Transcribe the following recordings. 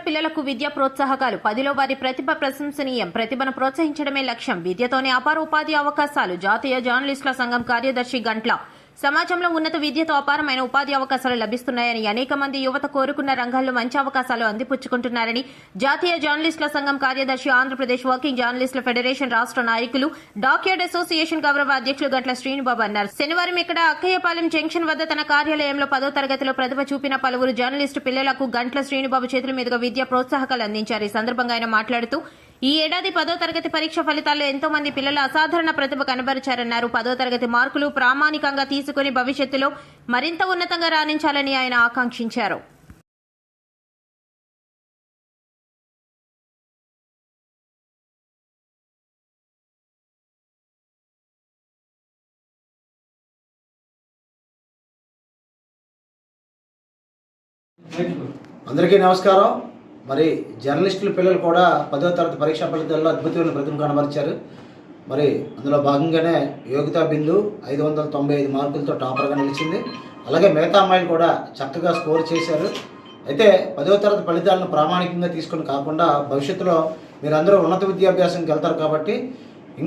పిల్లలకు విద్యా ప్రోత్సాహకాలు 10లో వారి ప్రతిభ ప్రశంసనీయం. ప్రతిభను ప్రోత్సహించడమే లక్ష్యం. విద్యతోనే అపార ఉపాధి అవకాశాలు. జాతీయ జర్నలిస్టుల సంఘం కార్యదర్శి గంట్ల. సమాజంలో ఉన్నత విద్యతో అపారమైన ఉపాధి అవకాశాలు లభిస్తున్నాయని, అనేక మంది యువత కోరుకున్న రంగాల్లో మంచి అవకాశాలు అందిపుచ్చుకుంటున్నారని జాతీయ జర్నలిస్టుల సంఘం కార్యదర్శి, ఆంధ్రప్రదేశ్ వర్కింగ్ జర్నలిస్టుల ఫెడరేషన్ రాష్ట్ర నాయకులు, డాక్యార్డ్ అసోసియేషన్ గౌరవ అధ్యక్షులు గంట్ల శ్రీనుబాబు అన్నారు. శనివారం ఇక్కడ అక్కయ్యపాలెం జంక్షన్ వద్ద తన కార్యాలయంలో 10వ తరగతిలో ప్రతిభ చూపిన పలువురు జర్నలిస్టు పిల్లలకు గంట్ల శ్రీనుబాబు చేతుల మీదుగా విద్యా ప్రోత్సాహకాలు అందించారు. ఈ సందర్భంగా ఆయన మాట్లాడుతూ, ఈ ఏడాది 10వ తరగతి పరీక్ష ఫలితాల్లో ఎంతో మంది పిల్లలు అసాధారణ ప్రతిభ కనబరిచారన్నారు. 10వ తరగతి మార్కులు ప్రామాణికంగా తీసుకుని భవిష్యత్తులో మరింత ఉన్నతంగా రాణించాలని ఆయన ఆకాంక్షించారు. అందరికీ నమస్కారం. మరి జర్నలిస్టుల పిల్లలు కూడా 10వ తరగతి పరీక్షా ఫలితాల్లో అద్భుతమైన ప్రతిభ కనబరిచారు. మరి అందులో భాగంగానే యోగితా బిందు 595 మార్కులతో టాపర్గా నిలిచింది. అలాగే మిగతా అమ్మాయిలు కూడా చక్కగా స్కోర్ చేశారు. అయితే 10వ తరగతి ఫలితాలను ప్రామాణికంగా తీసుకుని కాకుండా భవిష్యత్తులో మీరందరూ ఉన్నత విద్యాభ్యాసంకి వెళ్తారు కాబట్టి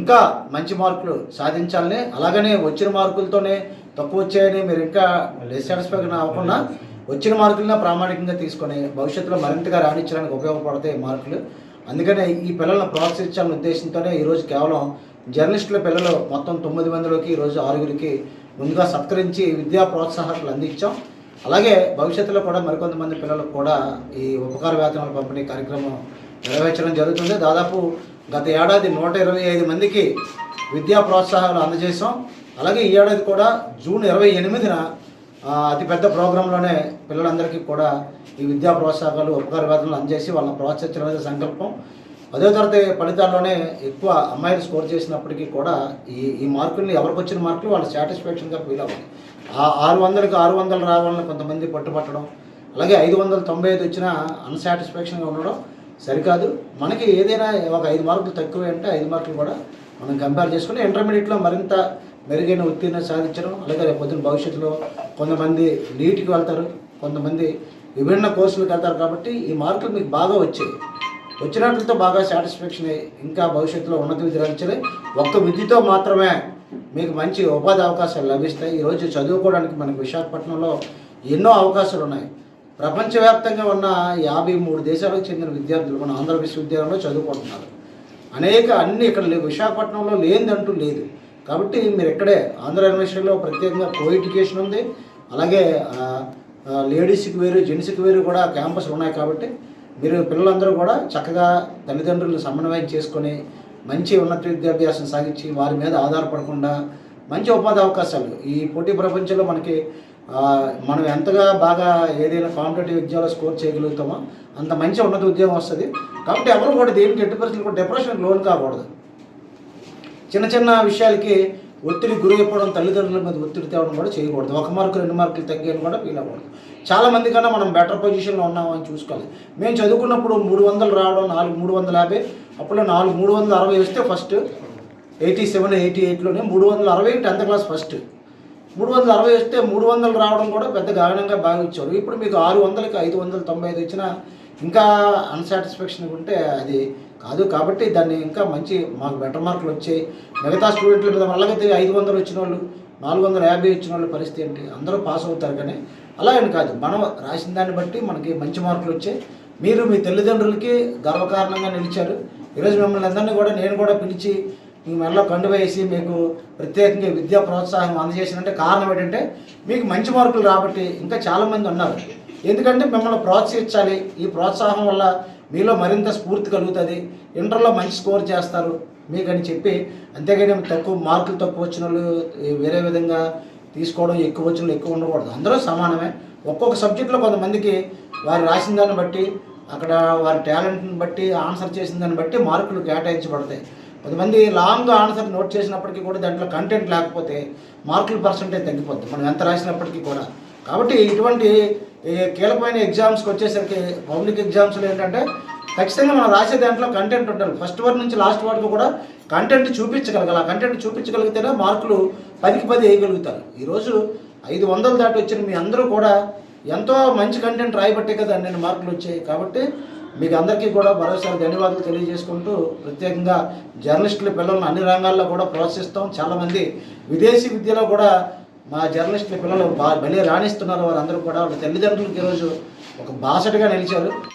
ఇంకా మంచి మార్కులు సాధించాలని, అలాగనే వచ్చిన మార్కులతోనే తక్కువ వచ్చాయని మీరు ఇంకా డిస్సాటిస్ఫైడ్ అవ్వకుండా వచ్చిన మార్కులను ప్రామాణికంగా తీసుకొని భవిష్యత్తులో మరింతగా రాణించడానికి ఉపయోగపడతాయి మార్కులు. అందుకనే ఈ పిల్లలను ప్రోత్సహించాలనే ఉద్దేశంతోనే ఈరోజు కేవలం జర్నలిస్టుల పిల్లలు మొత్తం 9 మందిలోకి ఈరోజు 6గురికి ముందుగా సత్కరించి విద్యా ప్రోత్సాహకాలు అందించాం. అలాగే భవిష్యత్తులో కూడా మరికొంతమంది పిల్లలకు కూడా ఈ ఉపకార వేతనాల పంపిణీ కార్యక్రమం నెరవేర్చడం జరుగుతుంది. దాదాపు గత ఏడాది 125 మందికి విద్యా ప్రోత్సాహాలు అందజేసాం. అలాగే ఈ ఏడాది కూడా జూన్ 28న అతిపెద్ద ప్రోగ్రాంలోనే పిల్లలందరికీ కూడా ఈ విద్యా ప్రోత్సాహకాలు ఉపకార వేతనాలు అందజేసి వాళ్ళని ప్రోత్సహించడం సంకల్పం. 10వ తరగతి ఫలితాల్లోనే ఎక్కువ అమ్మాయిలు స్కోర్ చేసినప్పటికీ కూడా ఈ మార్కుల్ని ఎవరికి వచ్చిన మార్కులు వాళ్ళు సాటిస్ఫాక్షన్గా ఫీల్ అవ్వాలి. ఆ 600కి 600 రావాలని కొంతమంది పట్టుపట్టడం, అలాగే 595 వచ్చినా అన్సాటిస్ఫాక్షన్గా ఉండడం సరికాదు. మనకి ఏదైనా ఒక 5 మార్కులు తక్కువే అంటే 5 మార్కులు కూడా మనం కంపేర్ చేసుకుని ఇంటర్మీడియట్లో మరింత మెరుగైన ఉత్తీర్ణత సాధించడం. అలాగే రేపు పొద్దున్న భవిష్యత్తులో కొంతమంది నీట్కి వెళ్తారు, కొంతమంది విభిన్న కోర్సులకు వెళ్తారు. కాబట్టి ఈ మార్కులు మీకు బాగా వచ్చాయి, వచ్చినట్లతో బాగా సాటిస్ఫాక్షన్ అయ్యి ఇంకా భవిష్యత్తులో ఉన్నత విద్య రాణించాలి. ఒక్క విద్యతో మాత్రమే మీకు మంచి ఉపాధి అవకాశాలు లభిస్తాయి. ఈరోజు చదువుకోవడానికి మనకు విశాఖపట్నంలో ఎన్నో అవకాశాలు ఉన్నాయి. ప్రపంచవ్యాప్తంగా ఉన్న 53 దేశాలకు చెందిన విద్యార్థులు మన ఆంధ్ర విశ్వవిద్యాలయంలో చదువుకుంటున్నారు. అన్ని ఇక్కడ విశాఖపట్నంలో లేదంటూ లేదు. కాబట్టి మీరు ఇక్కడే ఆంధ్ర యూనివర్సిటీలో ప్రత్యేకంగా కో ఎడ్యుకేషన్ ఉంది. అలాగే లేడీస్కి వేరు, జెంట్స్కి వేరు కూడా క్యాంపస్లు ఉన్నాయి. కాబట్టి మీరు పిల్లలందరూ కూడా చక్కగా తల్లిదండ్రులు సమన్వయం చేసుకొని మంచి ఉన్నత విద్యాభ్యాసం సాగించి వారి మీద ఆధారపడకుండా మంచి ఉపాధి అవకాశాలు ఈ పోటీ ప్రపంచంలో మనకి మనం ఎంతగా బాగా ఏదైనా కాంపిటేటివ్ ఎగ్జామ్లో స్కోర్ చేయగలుగుతామో అంత మంచి ఉన్నత ఉద్యోగం వస్తుంది. కాబట్టి ఎవరు కూడా దేనికి ఎట్టి పరిస్థితులు కూడా డిప్రెషన్కి లోన్ కాకూడదు. చిన్న చిన్న విషయాలకి ఒత్తిడి గురి అయిపోవడం, తల్లిదండ్రుల మీద ఒత్తిడి తేవడం కూడా చేయకూడదు. 1 మార్కు 2 మార్కులు తగ్గాయని కూడా ఫీల్ అవ్వకూడదు. చాలామంది కన్నా మనం బెటర్ పొజిషన్లో ఉన్నామని చూసుకోవాలి. మేము చదువుకున్నప్పుడు 300 రావడం 350, అప్పుడు 360 వస్తే ఫస్ట్ 87, 88లోనే 360 10th క్లాస్ ఫస్ట్. 360 వస్తే 300 రావడం కూడా పెద్ద గగనంగా భావించారు. ఇప్పుడు మీకు 600కి 595 వచ్చినా ఇంకా అన్సాటిస్ఫాక్షన్ ఉంటే అది కాదు. కాబట్టి దాన్ని ఇంకా మంచి మాకు బెటర్ మార్కులు వచ్చాయి. మిగతా స్టూడెంట్ల మీద అలాగైతే 500 వచ్చిన వాళ్ళు, 450 వచ్చిన వాళ్ళ పరిస్థితి ఏంటి? అందరూ పాస్ అవుతారు. కానీ అలా అని కాదు, మనం రాసిన దాన్ని బట్టి మనకి మంచి మార్కులు వచ్చాయి. మీరు మీ తల్లిదండ్రులకి గర్వకారణంగా నిలిచారు. ఈరోజు మిమ్మల్ని అందరినీ కూడా నేను కూడా పిలిచి మీ మెడలో కండువ వేసి మీకు ప్రత్యేకంగా విద్యా ప్రోత్సాహం అందజేసినంటే కారణం ఏంటంటే మీకు మంచి మార్కులు రాబట్టి ఇంకా చాలామంది ఉన్నారు. ఎందుకంటే మిమ్మల్ని ప్రోత్సహించాలి. ఈ ప్రోత్సాహం వల్ల మీలో మరింత స్ఫూర్తి కలుగుతుంది. ఇంటర్లో మంచి స్కోర్ చేస్తారు మీకని చెప్పి, అంతేగాని మార్కులు తక్కువ వచ్చిన వాళ్ళు వేరే విధంగా తీసుకోవడం, ఎక్కువ వచ్చిన వాళ్ళు ఎక్కువ ఉండకూడదు. అందరూ సమానమే. ఒక్కొక్క సబ్జెక్టులో కొంతమందికి వారు రాసిన దాన్ని బట్టి, అక్కడ వారి టాలెంట్ని బట్టి, ఆన్సర్ చేసిన దాన్ని బట్టి మార్కులు కేటాయించబడతాయి. కొంతమంది లాంగ్ ఆన్సర్ నోట్ చేసినప్పటికీ కూడా దాంట్లో కంటెంట్ లేకపోతే మార్కుల పర్సంటేజ్ తగ్గిపోతుంది మనం ఎంత రాసినప్పటికీ కూడా. కాబట్టి ఇటువంటి కీలకమైన ఎగ్జామ్స్కి వచ్చేసరికి పబ్లిక్ ఎగ్జామ్స్లో ఏంటంటే ఖచ్చితంగా మనం రాసే దాంట్లో కంటెంట్ ఉండాలి. ఫస్ట్ వర్డ్ నుంచి లాస్ట్ వరకు కూడా కంటెంట్ చూపించగలగాలి. ఆ కంటెంట్ చూపించగలిగితేనే మార్కులు 10కి 10 వేయగలుగుతారు. ఈరోజు 500 దాటి వచ్చిన మీ అందరూ కూడా ఎంతో మంచి కంటెంట్ రాయబట్టే కదా అన్ని మార్కులు వచ్చాయి. కాబట్టి మీకు అందరికీ కూడా మరోసారి ధన్యవాదాలు తెలియజేసుకుంటూ, ప్రత్యేకంగా జర్నలిస్టుల పిల్లలను అన్ని రంగాల్లో కూడా ప్రోత్సహిస్తాం. చాలామంది విదేశీ విద్యలో కూడా మా జర్నలిస్టుల పిల్లలు భలే రాణిస్తున్నారు. వారందరూ కూడా వాళ్ళ తల్లిదండ్రులకు ఈరోజు ఒక బాసటగా నిలిచారు.